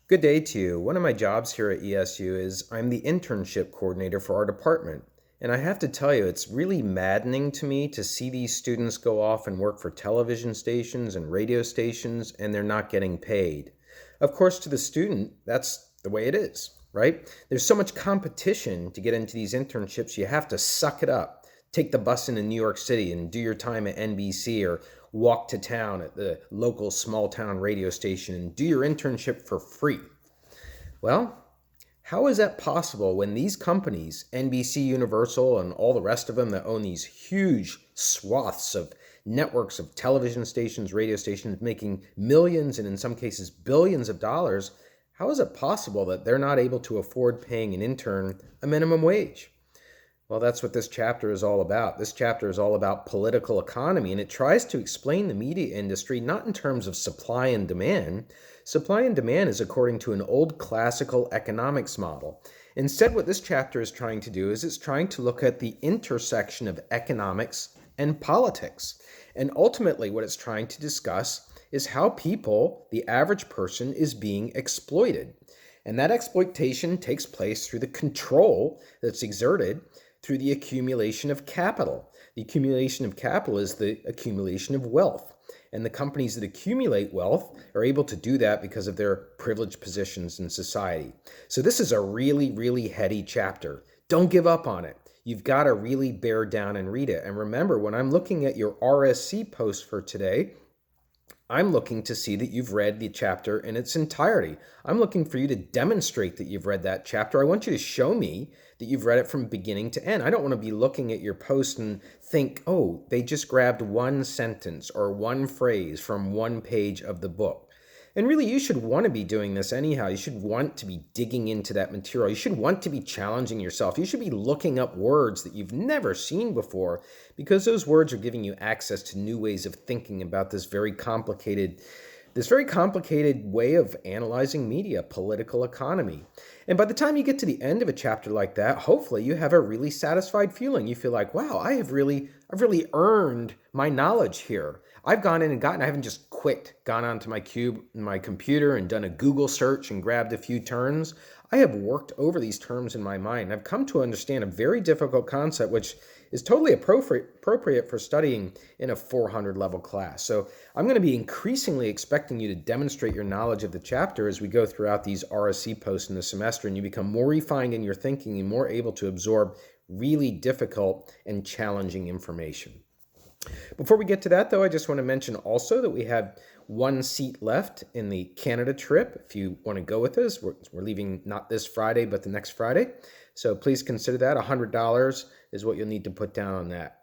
Good day to you. One of my jobs here at ESU is I'm the internship coordinator for our department. And I have to tell you, it's really maddening to me to see these students go off and work for television stations and radio stations and they're not getting paid. Of course, to the student, that's the way it is, right? There's so much competition to get into these internships, you have to suck it up. Take the bus into New York City and do your time at NBC or walk to town at the local small town radio station and do your internship for free. Well, how is that possible when these companies, NBC, Universal, and all the rest of them that own these huge swaths of networks of television stations, radio stations, making millions and in some cases billions of dollars, how is it possible that they're not able to afford paying an intern a minimum wage? Well, that's what this chapter is all about. This chapter is all about political economy, and it tries to explain the media industry not in terms of supply and demand. Supply and demand is according to an old classical economics model. Instead, what this chapter is trying to do is it's trying to look at the intersection of economics and politics. And ultimately, what it's trying to discuss is how people, the average person, is being exploited. And that exploitation takes place through the control that's exerted through the accumulation of capital. The accumulation of capital is the accumulation of wealth. And the companies that accumulate wealth are able to do that because of their privileged positions in society. So this is a really, really heady chapter. Don't give up on it. You've got to really bear down and read it. And remember, when I'm looking at your RSC post for today, I'm looking to see that you've read the chapter in its entirety. I'm looking for you to demonstrate that you've read that chapter. I want you to show me that you've read it from beginning to end. I don't want to be looking at your post and think, oh, they just grabbed one sentence or one phrase from one page of the book. And really, you should want to be doing this anyhow. You should want to be digging into that material. You should want to be challenging yourself. You should be looking up words that you've never seen before because those words are giving you access to new ways of thinking about this very complicated way of analyzing media, political economy. And by the time you get to the end of a chapter like that, hopefully you have a really satisfied feeling. You feel like, wow, I've really earned my knowledge here. I've gone in and I haven't just gone onto my computer and done a Google search and grabbed a few terms. I have worked over these terms in my mind. I've come to understand a very difficult concept, which is totally appropriate for studying in a 400 level class. So I'm going to be increasingly expecting you to demonstrate your knowledge of the chapter as we go throughout these RSC posts in the semester, and you become more refined in your thinking and more able to absorb really difficult and challenging information. Before we get to that, though, I just want to mention also that we have one seat left in the Canada trip. If you want to go with us, we're leaving not this Friday, but the next Friday. So please consider that. $100 is what you'll need to put down on that.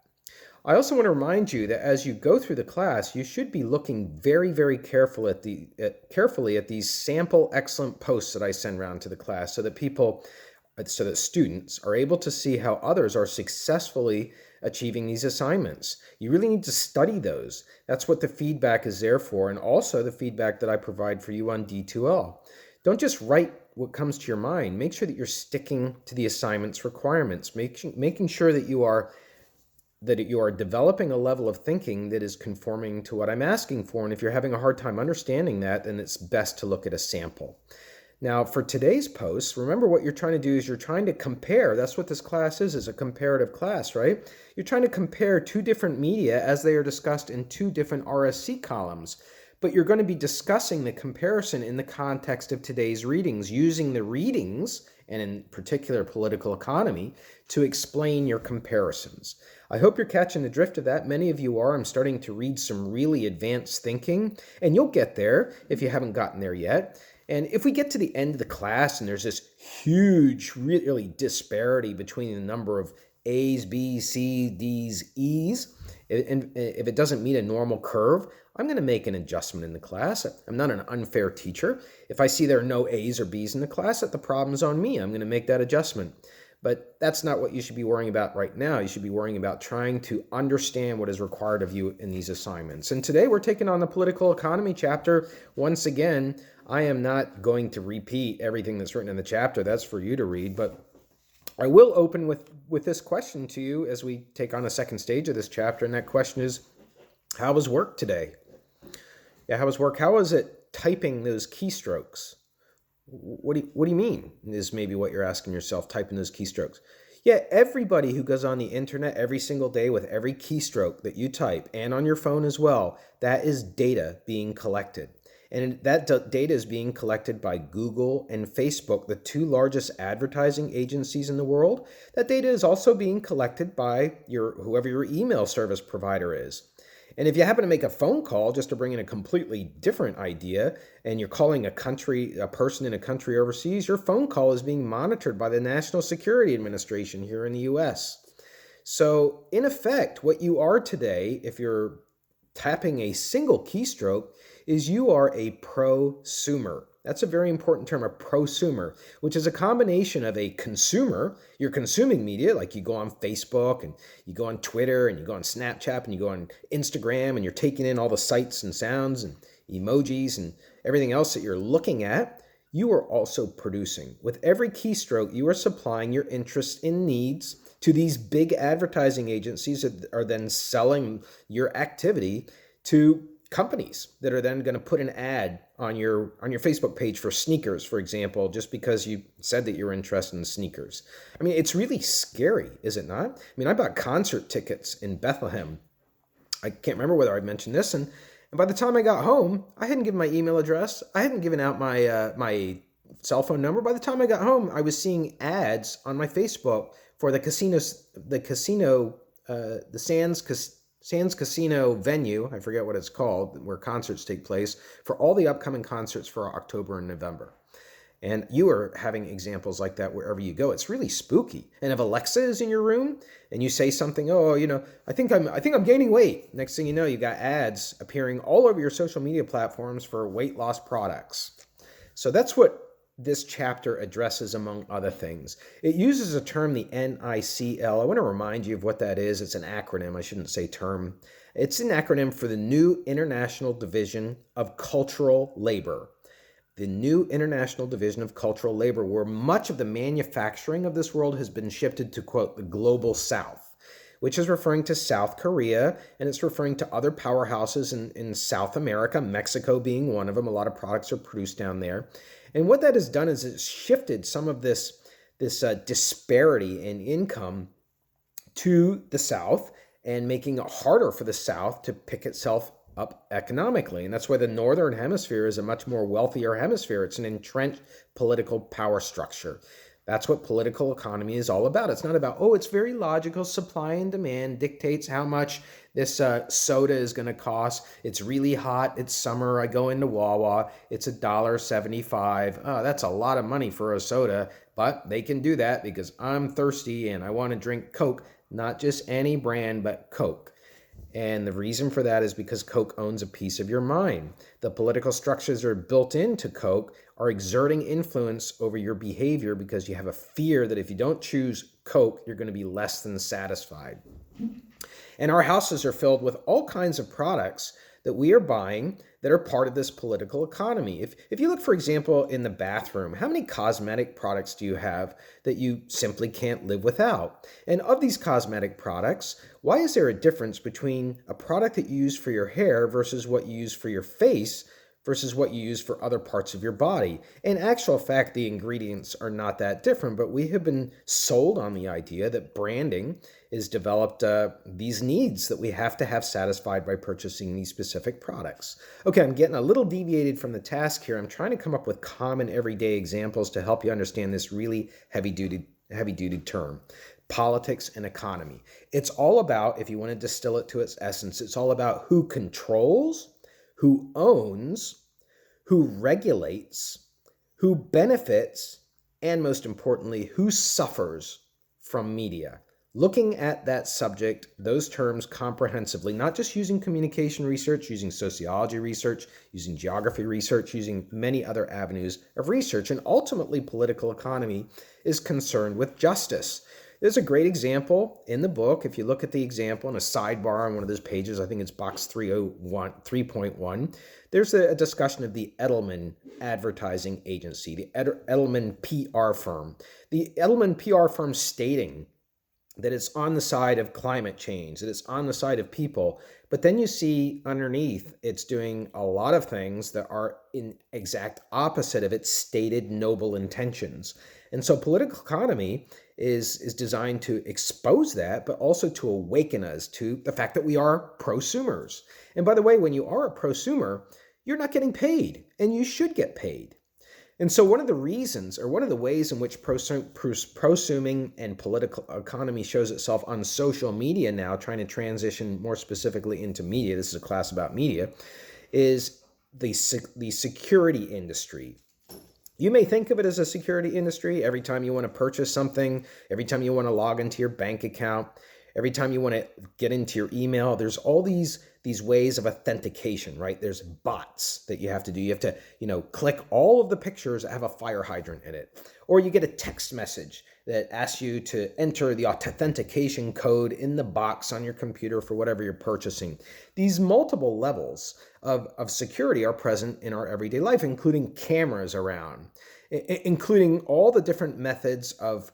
I also want to remind you that as you go through the class, you should be looking very, very carefully at these sample excellent posts that I send around to the class so that students are able to see how others are successfully achieving these assignments. You really need to study those. That's what the feedback is there for, and also the feedback that I provide for you on D2L. Don't just write what comes to your mind. Make sure that you're sticking to the assignment's requirements, making sure that you are developing a level of thinking that is conforming to what I'm asking for. And if you're having a hard time understanding that, then it's best to look at a sample. Now, for today's post, remember what you're trying to do is you're trying to compare. That's what this class is a comparative class, right? You're trying to compare two different media as they are discussed in two different RSC columns. But you're going to be discussing the comparison in the context of today's readings, using the readings, and in particular political economy, to explain your comparisons. I hope you're catching the drift of that. Many of you are. I'm starting to read some really advanced thinking, and you'll get there if you haven't gotten there yet. And if we get to the end of the class and there's this huge, really disparity between the number of A's, B's, C's, D's, E's, and if it doesn't meet a normal curve, I'm going to make an adjustment in the class. I'm not an unfair teacher. If I see there are no A's or B's in the class, that the problem's on me. I'm going to make that adjustment. But that's not what you should be worrying about right now. You should be worrying about trying to understand what is required of you in these assignments. And today we're taking on the political economy chapter. Once again, I am not going to repeat everything that's written in the chapter. That's for you to read. But I will open with this question to you as we take on a second stage of this chapter. And that question is, how was work today? Yeah, how was work? How was it typing those keystrokes? What do you mean? Is maybe what you're asking yourself, typing those keystrokes. Yeah, everybody who goes on the internet every single day with every keystroke that you type and on your phone as well, that is data being collected. And that data is being collected by Google and Facebook, the two largest advertising agencies in the world. That data is also being collected by whoever your email service provider is. And if you happen to make a phone call just to bring in a completely different idea, and you're calling a person in a country overseas, your phone call is being monitored by the National Security Administration here in the US. So, in effect, what you are today, if you're tapping a single keystroke, is you are a prosumer. That's a very important term, a prosumer, which is a combination of a consumer, you're consuming media, like you go on Facebook and you go on Twitter and you go on Snapchat and you go on Instagram and you're taking in all the sights and sounds and emojis and everything else that you're looking at. You are also producing. With every keystroke, you are supplying your interests and needs to these big advertising agencies that are then selling your activity to companies that are then going to put an ad on your Facebook page for sneakers, for example, just because you said that you're interested in sneakers. I mean, it's really scary, is it not? I mean, I bought concert tickets in Bethlehem. I can't remember whether I mentioned this, and by the time I got home, I hadn't given my email address. I hadn't given out my cell phone number. By the time I got home, I was seeing ads on my Facebook for the Sands Casino venue. I forget what it's called, where concerts take place, for all the upcoming concerts for October and November. And you are having examples like that wherever you go. It's really spooky. And if Alexa is in your room and you say something, oh, I think I'm gaining weight. Next thing you know, you got ads appearing all over your social media platforms for weight loss products. So that's what this chapter addresses, among other things. It uses a term, the NICL. I want to remind you of what that is. It's an acronym. I shouldn't say term. It's an acronym for the New International Division of Cultural Labor. The New International Division of Cultural Labor, where much of the manufacturing of this world has been shifted to, quote, the global south, which is referring to South Korea, and it's referring to other powerhouses in South America, Mexico being one of them. A lot of products are produced down there. And what that has done is it's shifted some of this disparity in income to the South and making it harder for the South to pick itself up economically. And that's why the Northern Hemisphere is a much more wealthier hemisphere. It's an entrenched political power structure. That's what political economy is all about. It's not about, oh, it's very logical. Supply and demand dictates how much this soda is going to cost. It's really hot. It's summer. I go into Wawa. It's $1.75. Oh, that's a lot of money for a soda, but they can do that because I'm thirsty and I want to drink Coke, not just any brand, but Coke. And the reason for that is because Coke owns a piece of your mind. The political structures that are built into Coke are exerting influence over your behavior because you have a fear that if you don't choose Coke, you're going to be less than satisfied. And our houses are filled with all kinds of products that we are buying that are part of this political economy. If you look, for example, in the bathroom, how many cosmetic products do you have that you simply can't live without? And of these cosmetic products, why is there a difference between a product that you use for your hair versus what you use for your face versus what you use for other parts of your body? In actual fact, the ingredients are not that different, but we have been sold on the idea that branding has developed these needs that we have to have satisfied by purchasing these specific products. Okay, I'm getting a little deviated from the task here. I'm trying to come up with common everyday examples to help you understand this really heavy-duty term. Politics and economy. It's all about, if you want to distill it to its essence, it's all about who controls, who owns, who regulates, who benefits, and most importantly, who suffers from media. Looking at that subject, those terms comprehensively, not just using communication research, using sociology research, using geography research, using many other avenues of research, and ultimately political economy is concerned with justice. There's a great example in the book. If you look at the example in a sidebar on one of those pages, I think it's box 3.1, there's a discussion of the Edelman advertising agency, the Edelman PR firm. The Edelman PR firm stating that it's on the side of climate change, that it's on the side of people. But then you see underneath, it's doing a lot of things that are in exact opposite of its stated noble intentions. And so political economy is designed to expose that, but also to awaken us to the fact that we are prosumers. And by the way, when you are a prosumer, you're not getting paid, and you should get paid. And so one of the reasons, or one of the ways in which prosuming and political economy shows itself on social media now, trying to transition more specifically into media, this is a class about media, is the security industry. You may think of it as a security industry. Every time you want to purchase something, every time you want to log into your bank account, every time you want to get into your email, there's all these ways of authentication, right? There's bots that you have to do. You have to, click all of the pictures that have a fire hydrant in it. Or you get a text message that asks you to enter the authentication code in the box on your computer for whatever you're purchasing. These multiple levels of security are present in our everyday life, including cameras around, including all the different methods of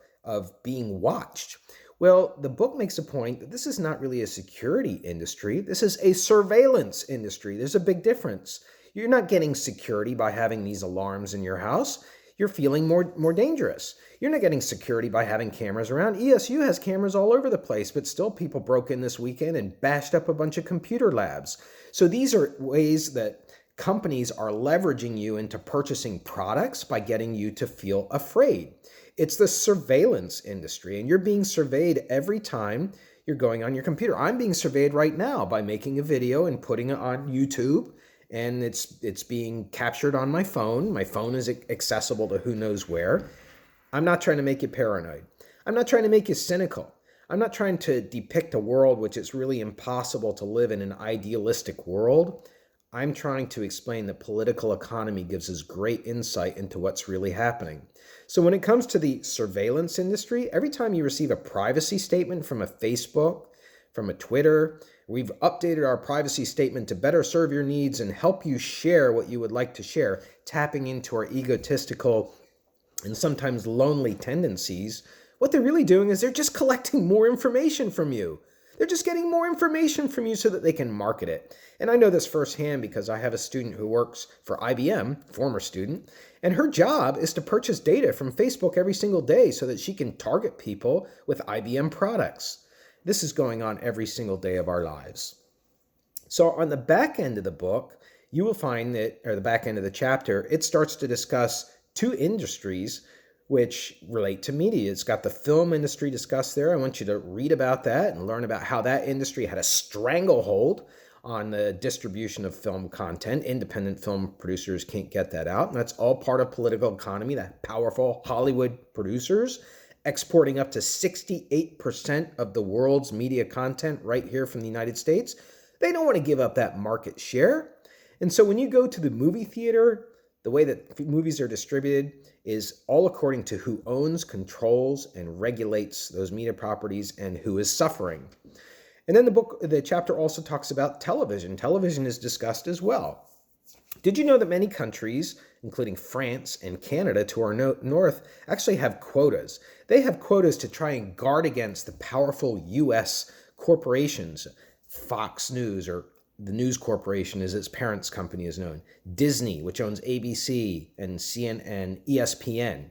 being watched. Well, the book makes a point that this is not really a security industry. This is a surveillance industry. There's a big difference. You're not getting security by having these alarms in your house. You're feeling more dangerous. You're not getting security by having cameras around. ESU has cameras all over the place, but still people broke in this weekend and bashed up a bunch of computer labs. So these are ways that companies are leveraging you into purchasing products by getting you to feel afraid. It's the surveillance industry, and you're being surveyed every time you're going on your computer. I'm being surveyed right now by making a video and putting it on YouTube, and it's being captured on my phone. My phone is accessible to who knows where. I'm not trying to make you paranoid. I'm not trying to make you cynical. I'm not trying to depict a world which it's really impossible to live in an idealistic world. I'm trying to explain that political economy gives us great insight into what's really happening. So when it comes to the surveillance industry, every time you receive a privacy statement from a Facebook, from a Twitter, we've updated our privacy statement to better serve your needs and help you share what you would like to share, tapping into our egotistical and sometimes lonely tendencies. What they're really doing is they're just collecting more information from you. They're just getting more information from you so that they can market it. And I know this firsthand because I have a student who works for IBM, former student, and her job is to purchase data from Facebook every single day so that she can target people with IBM products. This is going on every single day of our lives. So on the back end of the book, you will find that, or the back end of the chapter, it starts to discuss two industries which relate to media. It's got the film industry discussed there. I want you to read about that and learn about how that industry had a stranglehold on the distribution of film content. Independent film producers can't get that out. And that's all part of political economy, that powerful Hollywood producers exporting up to 68% of the world's media content right here from the United States. They don't want to give up that market share. And so when you go to the movie theater, the way that movies are distributed is all according to who owns, controls, and regulates those media properties and who is suffering. And then the chapter also talks about television. Television is discussed as well. Did you know that many countries, including France and Canada to our north, actually have quotas? They have quotas to try and guard against the powerful U.S. corporations. Fox News, or the News Corporation as its parent's company is known. Disney, which owns ABC and CNN, ESPN.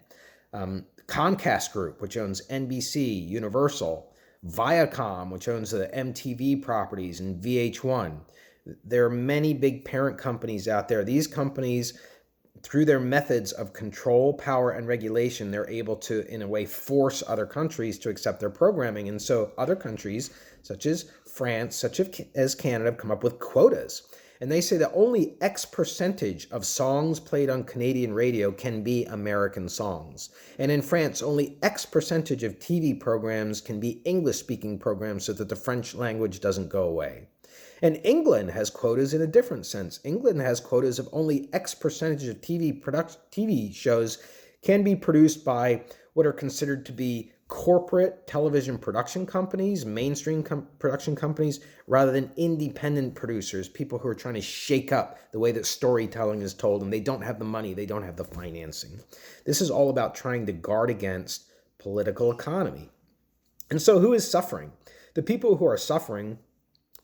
Comcast Group, which owns NBC, Universal. Viacom, which owns the MTV properties and VH1. There are many big parent companies out there. These companies, through their methods of control, power, and regulation, they're able to, in a way, force other countries to accept their programming. And so other countries, such as France, such as Canada, have come up with quotas. And they say that only X percentage of songs played on Canadian radio can be American songs. And in France, only X percentage of TV programs can be English-speaking programs so that the French language doesn't go away. And England has quotas in a different sense. England has quotas of only X percentage of TV shows can be produced by what are considered to be corporate television production companies, mainstream production companies, rather than independent producers, people who are trying to shake up the way that storytelling is told, and they don't have the money, they don't have the financing. This is all about trying to guard against political economy. And so who is suffering? The people who are suffering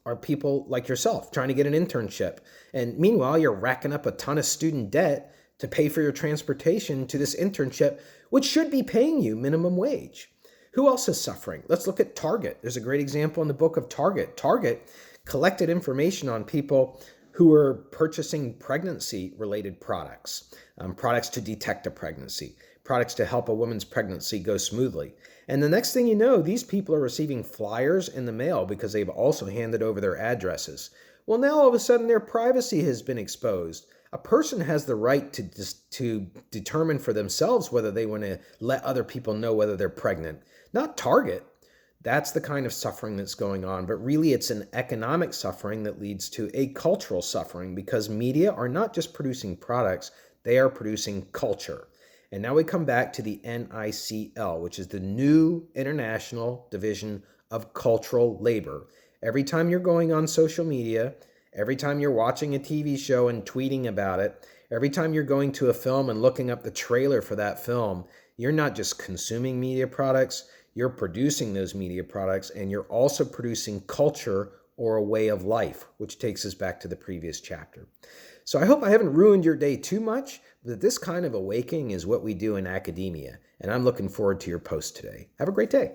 are people like yourself trying to get an internship. And meanwhile, you're racking up a ton of student debt to pay for your transportation to this internship, which should be paying you minimum wage. Who else is suffering? Let's look at Target. There's a great example in the book of Target. Target collected information on people who were purchasing pregnancy related products, products to detect a pregnancy, products to help a woman's pregnancy go smoothly. And the next thing you know, these people are receiving flyers in the mail because they've also handed over their addresses. Well, now all of a sudden their privacy has been exposed. A person has the right to determine for themselves whether they want to let other people know whether they're pregnant, not Target. That's the kind of suffering that's going on. But really, it's an economic suffering that leads to a cultural suffering because media are not just producing products, they are producing culture. And now we come back to the NICL, which is the new International Division of Cultural Labor. Every time you're going on social media, every time you're watching a TV show and tweeting about it, every time you're going to a film and looking up the trailer for that film, you're not just consuming media products, you're producing those media products, and you're also producing culture or a way of life, which takes us back to the previous chapter. So I hope I haven't ruined your day too much, but this kind of awakening is what we do in academia, and I'm looking forward to your post today. Have a great day.